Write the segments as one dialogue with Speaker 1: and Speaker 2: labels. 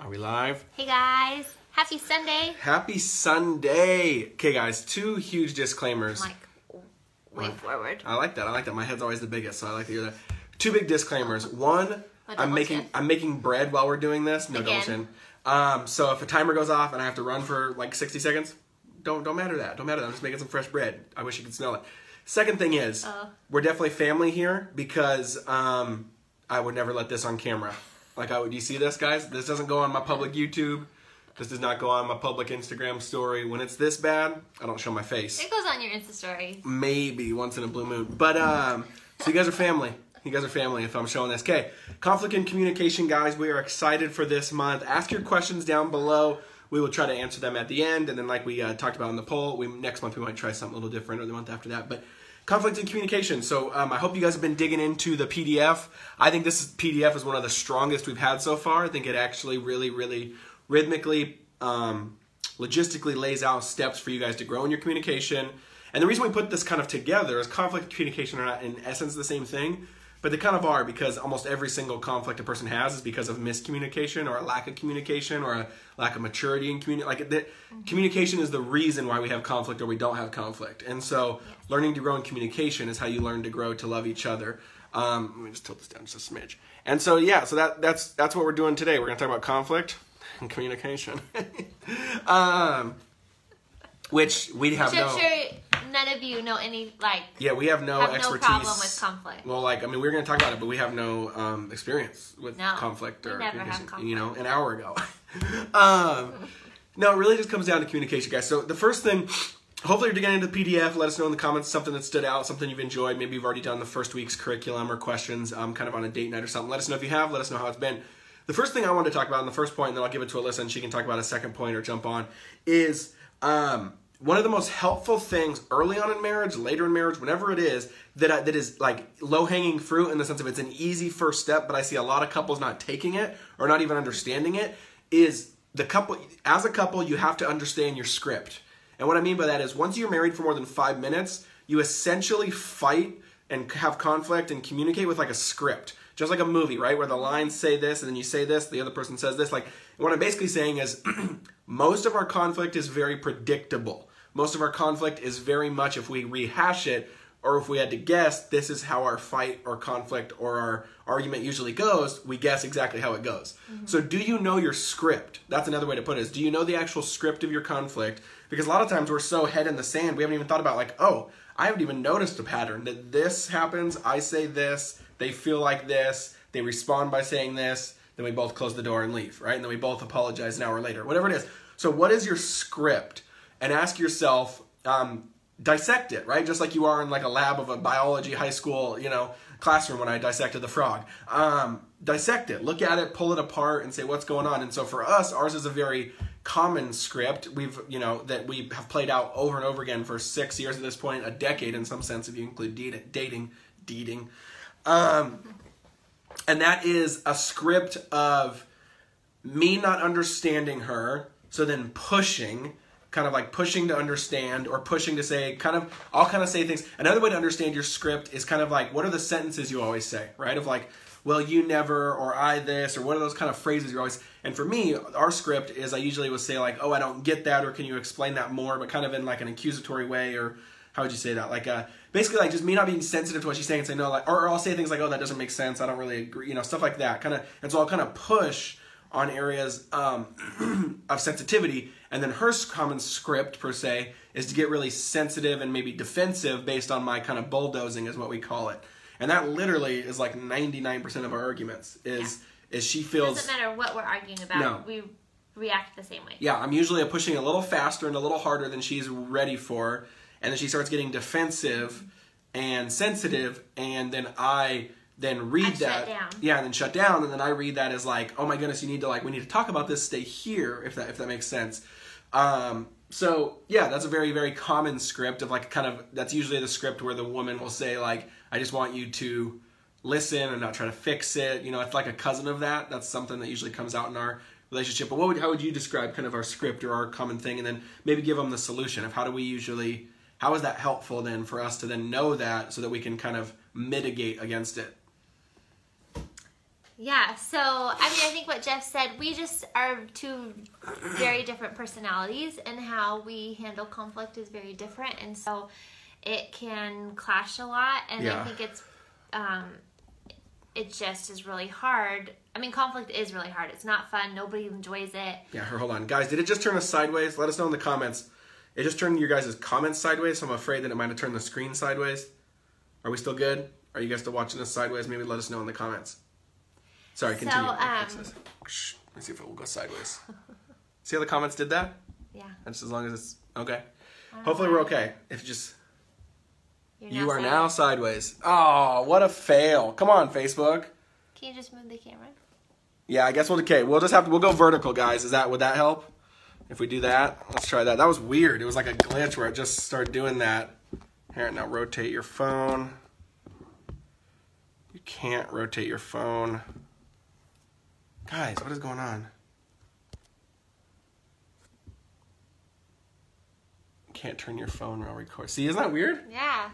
Speaker 1: Are we live?
Speaker 2: Hey guys, happy Sunday.
Speaker 1: Happy Sunday. Okay guys, two huge disclaimers.
Speaker 2: I'm like way forward.
Speaker 1: I like that. My head's always the biggest, so I like to hear that. Two big disclaimers. One, I'm making bread while we're doing this. No double chin. So if a timer goes off and I have to run for like 60 seconds, don't matter that. Don't matter that. I'm just making some fresh bread. I wish you could smell it. Second thing is, we're definitely family here because I would never let this on camera. Like, do you see this, guys? This doesn't go on my public YouTube. This does not go on my public Instagram story. When it's this bad, I don't show my face.
Speaker 2: It goes on your Insta story.
Speaker 1: Maybe once in a blue moon. But, so you guys are family. You guys are family if I'm showing this. Okay, conflict and communication, guys. We are excited for this month. Ask your questions down below. We will try to answer them at the end. And then like we talked about in the poll, next month we might try something a little different, or the month after that. But conflict and communication. So I hope you guys have been digging into the PDF. I think this PDF is one of the strongest we've had so far. I think it actually really rhythmically, logistically lays out steps for you guys to grow in your communication. And the reason we put this kind of together is conflict and communication are not in essence the same thing, but they kind of are, because almost every single conflict a person has is because of miscommunication or a lack of communication or a lack of maturity in communication. Communication is the reason why we have conflict or we don't have conflict. And so learning to grow in communication is how you learn to grow to love each other. Let me just tilt this down just a smidge. And so, yeah, so that's what we're doing today. We're going to talk about conflict and communication. Which we have no...
Speaker 2: None of you know any, like...
Speaker 1: Yeah, we have no expertise.
Speaker 2: No problem with conflict.
Speaker 1: Well, like, I mean, we're going to talk about it, but we have no experience with conflict or communication, you know, an hour ago. No, it really just comes down to communication, guys. So the first thing, hopefully you're digging into the PDF. Let us know in the comments something that stood out, something you've enjoyed. Maybe you've already done the first week's curriculum or questions kind of on a date night or something. Let us know if you have. Let us know how it's been. The first thing I wanted to talk about in the first point, and then I'll give it to Alyssa, and she can talk about a second point or jump on, is... one of the most helpful things early on in marriage, later in marriage, whenever it is, that is like low-hanging fruit in the sense of it's an easy first step, but I see a lot of couples not taking it or not even understanding it, is as a couple, you have to understand your script. And what I mean by that is once you're married for more than 5 minutes, you essentially fight and have conflict and communicate with like a script. Just like a movie, right? Where the lines say this and then you say this, the other person says this. Like, what I'm basically saying is most of our conflict is very predictable. Most of our conflict is very much, if we rehash it, or if we had to guess, this is how our fight or conflict or our argument usually goes, we guess exactly how it goes. Mm-hmm. So do you know your script? That's another way to put it, is do you know the actual script of your conflict? Because a lot of times we're so head in the sand, we haven't even thought about like, oh, I haven't even noticed a pattern. That this happens, I say this, they feel like this, they respond by saying this, then we both close the door and leave, right? And then we both apologize an hour later, whatever it is. So what is your script? And ask yourself, dissect it, right? Just like you are in like a lab of a biology high school, classroom when I dissected the frog. Dissect it, look at it, pull it apart, and say what's going on. And so for us, ours is a very common script. That we have played out over and over again for 6 years at this point, a decade in some sense if you include dating. And that is a script of me not understanding her, so then pushing to understand, or pushing to say, I'll kind of say things. Another way to understand your script is kind of like, what are the sentences you always say, right? Of like, well, you never, or I this, or what are those kind of phrases you always, and for me, our script is I usually would say like, oh, I don't get that, or can you explain that more, but kind of in like an accusatory way, or how would you say that? Like, basically like just me not being sensitive to what she's saying and say no, like, or I'll say things like, oh, that doesn't make sense, I don't really agree, stuff like that, and so I'll kind of push on areas of sensitivity, and then her common script, per se, is to get really sensitive and maybe defensive based on my kind of bulldozing, is what we call it. And that literally is like 99% of our arguments, is she feels...
Speaker 2: It doesn't matter what we're arguing about, we react the same way.
Speaker 1: Yeah, I'm usually pushing a little faster and a little harder than she's ready for, and then she starts getting defensive and sensitive, and then I read that, and then shut down, and then I read that as like, oh my goodness, we need to talk about this, stay here, if that makes sense. So yeah, that's a very, very common script of like that's usually the script where the woman will say like, I just want you to listen and not try to fix it. It's like a cousin of that. That's something that usually comes out in our relationship. But how would you describe kind of our script or our common thing, and then maybe give them the solution of how is that helpful then for us to then know that so that we can kind of mitigate against it?
Speaker 2: Yeah, so, I mean, I think what Jeff said, we just are two very different personalities, and how we handle conflict is very different, and so it can clash a lot, and I think it just is really hard. I mean, conflict is really hard. It's not fun. Nobody enjoys it.
Speaker 1: Yeah, hold on. Guys, did it just turn us sideways? Let us know in the comments. It just turned your guys' comments sideways, so I'm afraid that it might have turned the screen sideways. Are we still good? Are you guys still watching us sideways? Maybe let us know in the comments. Sorry, continue. Shh, let me see if it will go sideways. See how the comments did that?
Speaker 2: Yeah.
Speaker 1: That's as long as it's okay. Hopefully we're okay. If just... You are now sideways. Oh, what a fail. Come on, Facebook.
Speaker 2: Can you just move the camera?
Speaker 1: Yeah, I guess we'll go vertical, guys. Would that help? If we do that, let's try that. That was weird. It was like a glitch where it just started doing that. Here, now rotate your phone. You can't rotate your phone. Guys, what is going on? You can't turn your phone while record. See, isn't that weird?
Speaker 2: Yeah.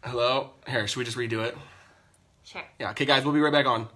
Speaker 1: Hello? Here, should we just redo it?
Speaker 2: Sure.
Speaker 1: Yeah, okay, guys, we'll be right back on.